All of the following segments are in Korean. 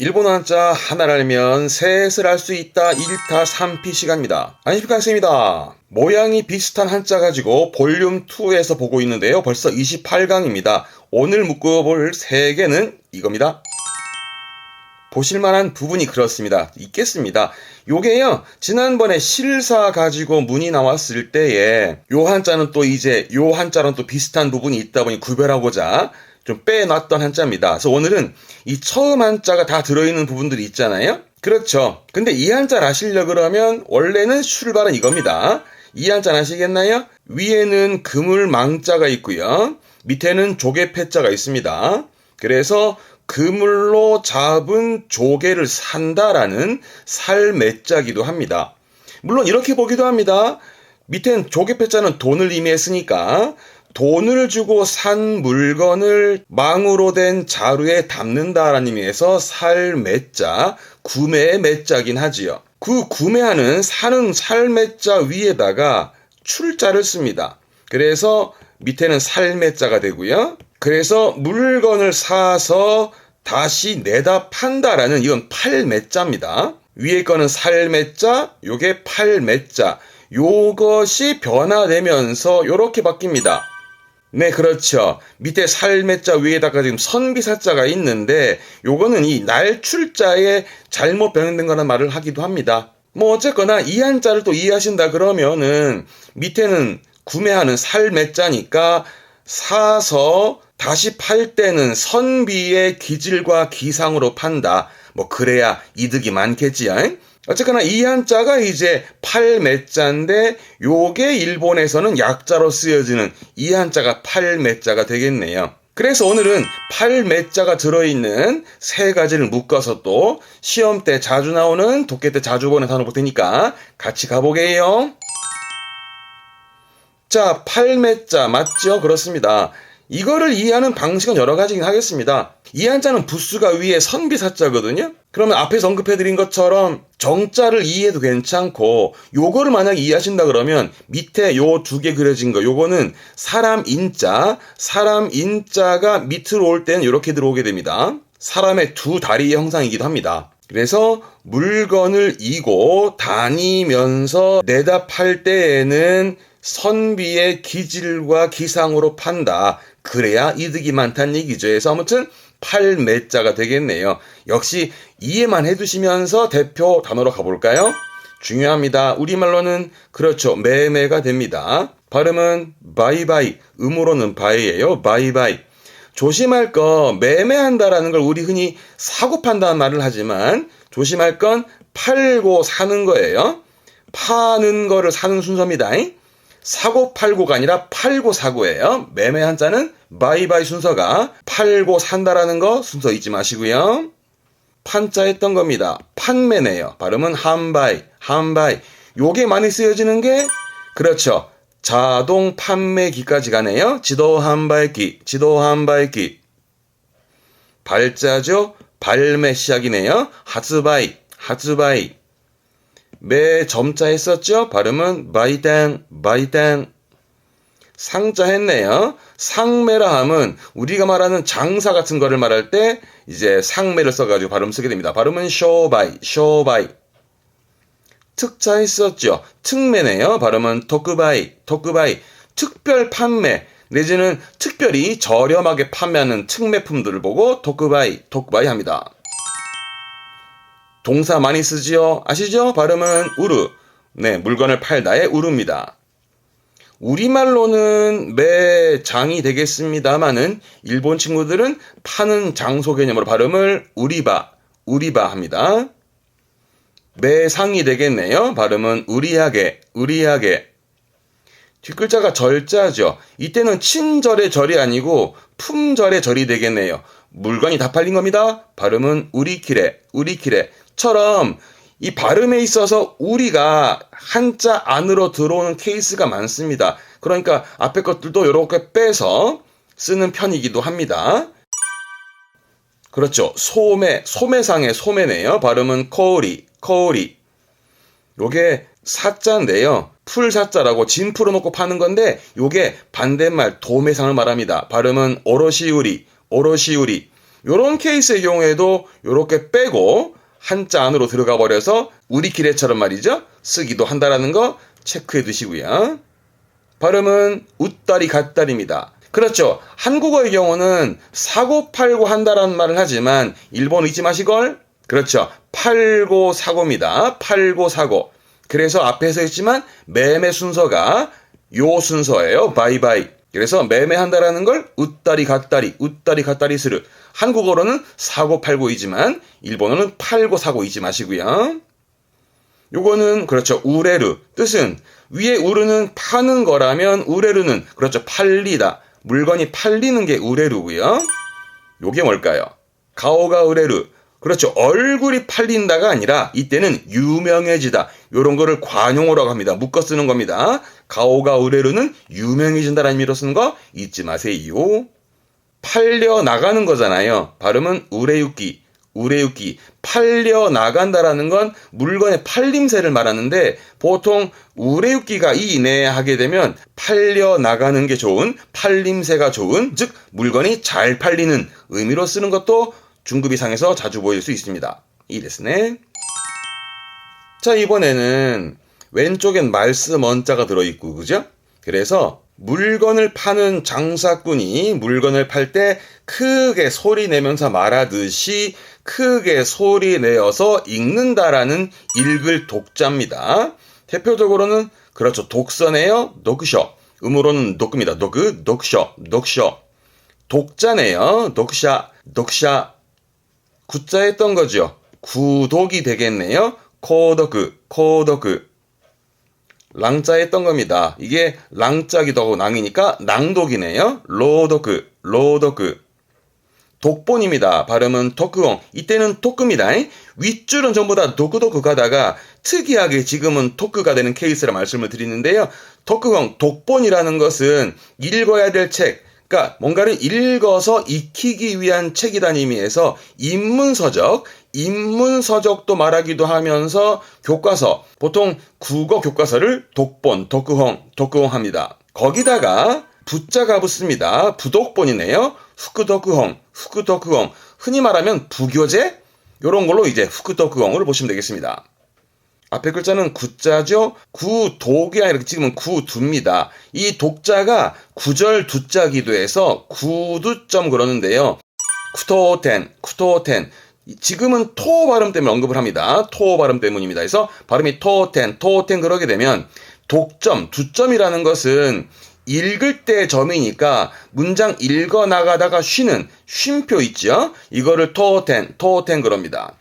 일본어 한자 하나를 알면 셋을 알 수 있다 1타 3피 시간입니다. 안녕하십니까, 학생입니다. 모양이 비슷한 한자 가지고 볼륨 2에서 보고 있는데요. 벌써 28강입니다. 오늘 묶어볼 3개는 이겁니다. 보실만한 부분이 그렇습니다. 있겠습니다. 요게요, 지난번에 실사 가지고 문이 나왔을 때에 요 한자는 또 이제 요 한자랑 또 비슷한 부분이 있다 보니 구별하고자 좀 빼놨던 한자입니다. 그래서 오늘은 이 처음 한자가 다 들어있는 부분들이 있잖아요. 그렇죠. 근데 이 한자를 아시려 그러면 원래는 출발은 이겁니다. 이 한자 아시겠나요? 위에는 그물망자가 있고요. 밑에는 조개패자가 있습니다. 그래서 그물로 잡은 조개를 산다라는 살매자기도 합니다. 물론 이렇게 보기도 합니다. 밑엔 조개패자는 돈을 의미했으니까 돈을 주고 산 물건을 망으로 된 자루에 담는다라는 의미에서 살매자, 구매의 매자긴 하지요. 그 구매하는 사는 살매자 위에다가 출자를 씁니다. 그래서 밑에는 살매자가 되고요. 그래서 물건을 사서 다시 내다 판다라는 이건 팔매자입니다. 위에 거는 살매자, 요게 팔매자. 요것이 변화되면서 요렇게 바뀝니다. 네, 그렇죠. 밑에 살매자 위에다가 지금 선비사자가 있는데 요거는 이 날출자에 잘못 변형된 거라는 말을 하기도 합니다. 뭐 어쨌거나 이 한자를 또 이해하신다 그러면은 밑에는 구매하는 살매자니까 사서 다시 팔 때는 선비의 기질과 기상으로 판다. 뭐 그래야 이득이 많겠지요. 어쨌거나 이 한자가 이제 팔매자인데 요게 일본에서는 약자로 쓰여지는 이 한자가 팔매자가 되겠네요. 그래서 오늘은 팔매자가 들어있는 3가지를 묶어서 또 시험 때 자주 나오는 독해 때 자주 보는 단어 볼 테니까 같이 가보게요. 자, 팔매자 맞죠? 그렇습니다. 이거를 이해하는 방식은 여러 가지긴 하겠습니다. 이 한자는 부수가 위에 선비사자거든요. 그러면 앞에서 언급해드린 것처럼 정자를 이해해도 괜찮고 요거를 만약에 이해하신다 그러면 밑에 요 2개 그려진 거 요거는 사람 인자, 사람 인자가 밑으로 올 때는 이렇게 들어오게 됩니다. 사람의 2 다리의 형상이기도 합니다. 그래서 물건을 이고 다니면서 내다 팔 때에는 선비의 기질과 기상으로 판다. 그래야 이득이 많다는 얘기죠. 그래서 아무튼 팔매자가 되겠네요. 역시 이해만 해두시면서 대표 단어로 가볼까요? 중요합니다. 우리말로는 그렇죠. 매매가 됩니다. 발음은 바이바이, 음으로는 바이예요. 바이바이. 조심할 거 매매한다라는 걸 우리 흔히 사고 판다는 말을 하지만 조심할 건 팔고 사는 거예요. 파는 거를 사는 순서입니다. 사고 팔고가 아니라 팔고 사고예요. 매매 한자는 바이바이 순서가 팔고 산다라는 거 순서 잊지 마시고요. 판자 했던 겁니다. 판매네요. 발음은 한바이, 한바이. 요게 많이 쓰여지는 게 그렇죠. 자동 판매기까지 가네요. 지도 한바이기, 지도 한바이기. 발자죠. 발매 시작이네요. 하츠바이, 하츠바이. 매 점자 했었죠? 발음은 바이단, 바이단. 상자 했네요. 상매라 함은 우리가 말하는 장사 같은 거를 말할 때 이제 상매를 써가지고 발음 쓰게 됩니다. 발음은 쇼바이, 쇼바이. 특자 했었죠? 특매네요. 발음은 토크바이, 토크바이. 특별 판매 내지는 특별히 저렴하게 판매하는 특매품들을 보고 토크바이, 토크바이 합니다. 동사 많이 쓰지요? 아시죠? 발음은 우르. 네, 물건을 팔다의 우르입니다. 우리말로는 매장이 되겠습니다만은 일본 친구들은 파는 장소 개념으로 발음을 우리바, 우리바 합니다. 매상이 되겠네요. 발음은 우리하게, 우리하게. 뒷글자가 절자죠. 이때는 친절의 절이 아니고 품절의 절이 되겠네요. 물건이 다 팔린 겁니다. 발음은 우리키레, 우리키레. 처럼 이 발음에 있어서 우리가 한자 안으로 들어오는 케이스가 많습니다. 그러니까 앞에 것들도 이렇게 빼서 쓰는 편이기도 합니다. 그렇죠. 소매, 소매상의 소매네요. 발음은 코우리, 코우리. 요게 사자인데요. 풀사자라고 진 풀어놓고 파는 건데 요게 반대말 도매상을 말합니다. 발음은 오로시우리, 오로시우리. 요런 케이스의 경우에도 요렇게 빼고 한자 안으로 들어가 버려서 우리끼리처럼 말이죠. 쓰기도 한다라는 거 체크해 두시고요. 발음은 웃다리 갓다리입니다. 그렇죠. 한국어의 경우는 사고 팔고 한다라는 말을 하지만 일본어 잊지 마시걸. 그렇죠. 팔고 사고입니다. 팔고 사고. 그래서 앞에서 했지만 매매 순서가 요 순서예요. 바이바이. 그래서 매매한다라는 걸 웃다리 갓다리 스르. 한국어로는 사고 팔고이지만 일본어는 팔고 사고 잊지 마시고요. 요거는 그렇죠. 우레르. 뜻은 위에 우르는 파는 거라면 우레르는 그렇죠. 팔리다. 물건이 팔리는 게 우레르고요. 요게 뭘까요? 가오가 우레르. 그렇죠. 얼굴이 팔린다가 아니라 이때는 유명해지다. 요런 거를 관용어라고 합니다. 묶어 쓰는 겁니다. 가오가 우레르는 유명해진다라는 의미로 쓰는 거 잊지 마세요. 팔려 나가는 거잖아요. 발음은 우레유끼. 팔려 나간다라는 건 물건의 팔림새를 말하는데 보통 우레유끼가 이내 하게 되면 팔려 나가는 게 좋은, 팔림새가 좋은, 즉 물건이 잘 팔리는 의미로 쓰는 것도 중급이상에서 자주 보일 수 있습니다. 이ですね. 자, 이번에는 왼쪽엔 말씀 원자가 들어있고, 그죠? 그래서 물건을 파는 장사꾼이 물건을 팔 때 크게 소리 내면서 말하듯이 크게 소리 내어서 읽는다라는 읽을 독자입니다. 대표적으로는 그렇죠. 독서네요. 독셔. 음으로는 독입니다. 독셔. 독자네요. 독샤. 구자 했던 거죠. 구독이 되겠네요. 코덕. 랑자 했던 겁니다. 이게 랑자기도 하고 낭이니까 낭독이네요. 로덕. 독본입니다. 발음은 토크옹. 이때는 토크입니다. 윗줄은 전부 다 도크도크 가다가 특이하게 지금은 토크가 되는 케이스라 말씀을 드리는데요. 토크옹, 독본이라는 것은 읽어야 될 책, 그러니까 뭔가를 읽어서 익히기 위한 책이라는 의미에서 인문서적도 말하기도 하면서 교과서, 보통 국어 교과서를 독본, 독후홍 합니다. 거기다가 부자가 붙습니다. 부독본이네요. 후크독후홍. 흔히 말하면 부교재? 이런 걸로 이제 후크독후홍을 보시면 되겠습니다. 앞에 글자는 구자죠. 구독이 아니라 지금은 구두입니다. 이 독자가 구절 두자기도 해서 구두점 그러는데요. 쿠토텐. 지금은 토 발음 때문에 언급을 합니다. 토 발음 때문입니다. 그래서 발음이 토텐 그러게 되면 독점, 두점이라는 것은 읽을 때 점이니까 문장 읽어 나가다가 쉬는 쉼표 있죠. 이거를 토텐 그럽니다.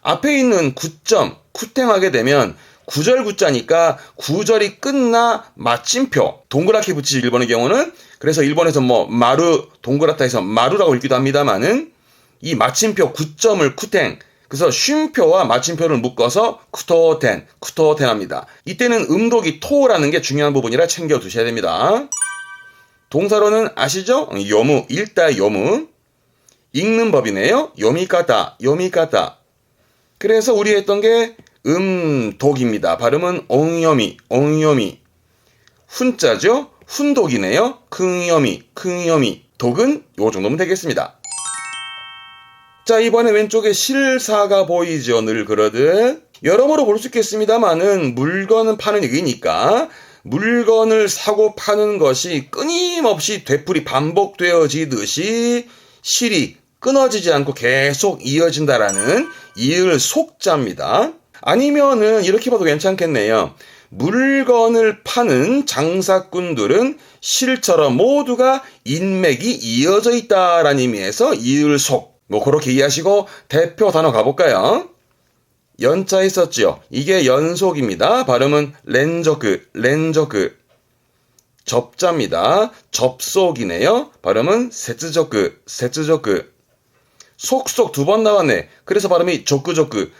앞에 있는 구점, 쿠탱하게 되면 구절 구자니까 구절이 끝나 마침표 동그랗게 붙이지 일본의 경우는. 그래서 일본에서 마루 동그랗다 해서 마루라고 읽기도 합니다만은 이 마침표 구점을 쿠탱, 그래서 쉼표와 마침표를 묶어서 쿠토텐 합니다. 이때는 음독이 토라는 게 중요한 부분이라 챙겨 두셔야 됩니다. 동사로는 아시죠? 요무, 읽다 요무. 읽는 법이네요. 요미까다. 그래서 우리 했던 게 독입니다. 발음은 옹요미. 훈자죠? 훈독이네요. 긍요미. 독은 요 정도면 되겠습니다. 자, 이번에 왼쪽에 실사가 보이죠. 늘 그러듯. 여러모로 볼 수 있겠습니다만은 물건은 파는 얘기니까 물건을 사고 파는 것이 끊임없이 되풀이 반복되어지듯이 실이 끊어지지 않고 계속 이어진다라는 이을 속자입니다. 아니면은 이렇게 봐도 괜찮겠네요. 물건을 파는 장사꾼들은 실처럼 모두가 인맥이 이어져 있다라는 의미에서 이을 속. 그렇게 이해하시고 대표 단어 가볼까요? 연자 있었죠. 이게 연속입니다. 발음은 렌저크. 접자입니다. 접속이네요. 발음은 세츠조크. 속속 두 번 나왔네. 그래서 발음이 조크조크.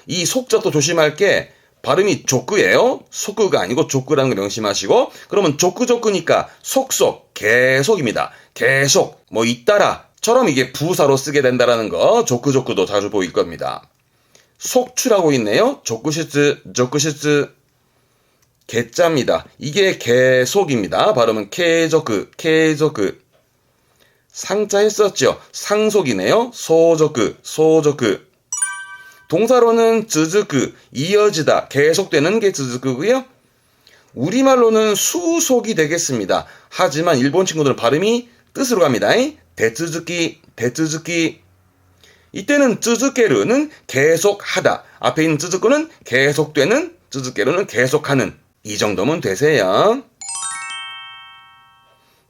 이 속자도 조심할 게 발음이 조크예요. 속크가 아니고 조크라는 거 명심하시고, 그러면 조크니까 속속, 계속입니다. 계속, 잇따라처럼 이게 부사로 쓰게 된다라는 거, 조크도 자주 보일 겁니다. 속추라고 있네요. 조크시츠. 개자입니다. 이게 계속입니다. 발음은 케조크. 상자 했었죠. 상속이네요. 소조크, 소조크. 동사로는 쯔즈크, 이어지다, 계속되는 게 쯔즈크고요. 우리말로는 수속이 되겠습니다. 하지만 일본 친구들은 발음이 뜻으로 갑니다. 데츠즈키, 데츠즈키. 이때는 쯔즈케르는 계속하다. 앞에 있는 쯔즈쿠는 계속되는, 쯔즈케르는 계속하는. 이 정도면 되세요.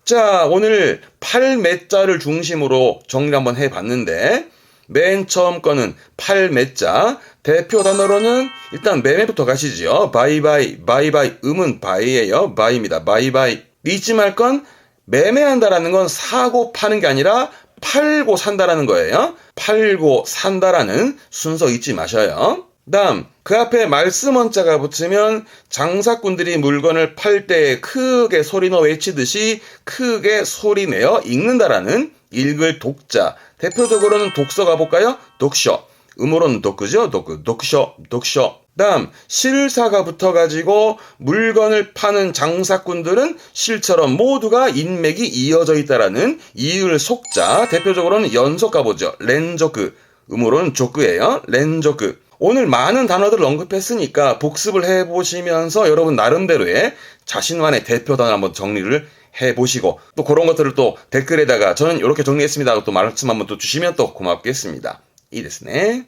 자, 오늘 팔매자를 중심으로 정리를 한번 해봤는데 맨 처음 거는 팔매자. 대표 단어로는 일단 매매부터 가시죠. 바이바이, 바이바이. 음은 바이예요. 바이입니다. 바이바이. 잊지 말 건 매매한다라는 건 사고 파는 게 아니라 팔고 산다라는 거예요. 팔고 산다라는 순서 잊지 마셔요. 다음, 그 앞에 말씀 원자가 붙으면 장사꾼들이 물건을 팔 때 크게 소리내어 외치듯이 크게 소리내어 읽는다라는 읽을 독자. 대표적으로는 독서 가볼까요? 독셔. 음으로는 독그죠? 독그, 독셔, 독셔. 다음, 실사가 붙어가지고 물건을 파는 장사꾼들은 실처럼 모두가 인맥이 이어져 있다라는 이을 속자. 대표적으로는 연속 가보죠. 렌조크. 음으로는 조크예요. 렌조크. 오늘 많은 단어들을 언급했으니까 복습을 해보시면서 여러분 나름대로의 자신만의 대표 단어 한번 정리를 해보시고 또 그런 것들을 또 댓글에다가 저는 이렇게 정리했습니다 하고 또 말씀 한번 또 주시면 또 고맙겠습니다. 이ですね.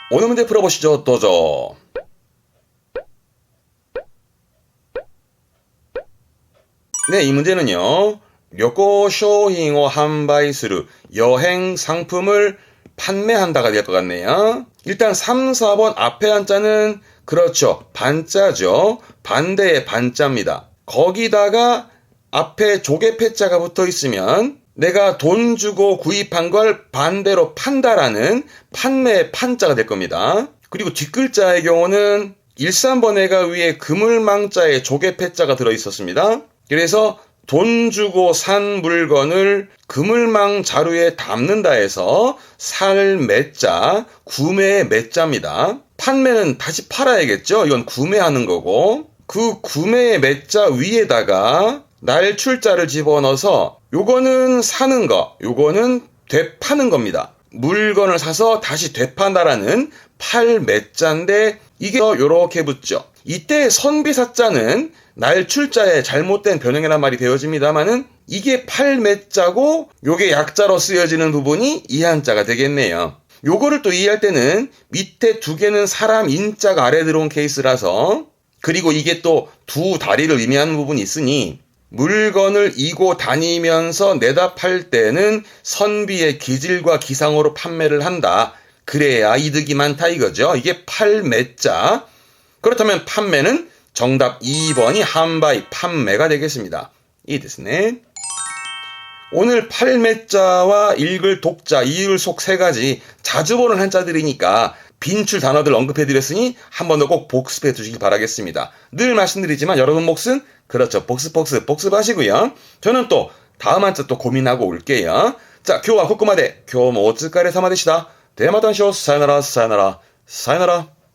오늘 문제 풀어보시죠. 도저. 네, 이 문제는요. 旅行商品を販売する 여행 상품을 판매한다가 될 것 같네요. 일단 3, 4번 앞에 한자는 그렇죠. 반자죠. 반대의 반자입니다. 거기다가 앞에 조개패자가 붙어 있으면 내가 돈 주고 구입한 걸 반대로 판다라는 판매의 판자가 될 겁니다. 그리고 뒷글자의 경우는 1, 3번에가 위에 그물망자에 조개패자가 들어있었습니다. 그래서 돈 주고 산 물건을 그물망 자루에 담는다 해서 살 매자, 구매의 매자입니다. 판매는 다시 팔아야겠죠? 이건 구매하는 거고 그 구매의 매자 위에다가 날출자를 집어넣어서 요거는 사는 거, 요거는 되파는 겁니다. 물건을 사서 다시 되판다라는 팔매자인데 이게 요렇게 붙죠. 이때 선비사자는 날출자의 잘못된 변형이란 말이 되어집니다만은 이게 팔매자고 요게 약자로 쓰여지는 부분이 이한자가 되겠네요. 요거를 또 이해할 때는 밑에 두 개는 사람 인자가 아래 들어온 케이스라서 그리고 이게 또 두 다리를 의미하는 부분이 있으니 물건을 이고 다니면서 내다 팔 때는 선비의 기질과 기상으로 판매를 한다. 그래야 이득이 많다 이거죠. 이게 팔매자. 그렇다면 판매는 정답 2번이 한바이 판매가 되겠습니다. 이ですね. 오늘 팔매자와 읽을 독자, 이을 속 세 가지 자주 보는 한자들이니까 빈출 단어들 언급해드렸으니 한 번 더 꼭 복습해 주시길 바라겠습니다. 늘 말씀드리지만 여러분 몫은 그렇죠. 복습하시고요. 저는 또 다음 한자 또 고민하고 올게요. 자, 今日はここまで。今日もお疲れ様でした。ではまたにしよう。さよなら、さよなら、さよなら。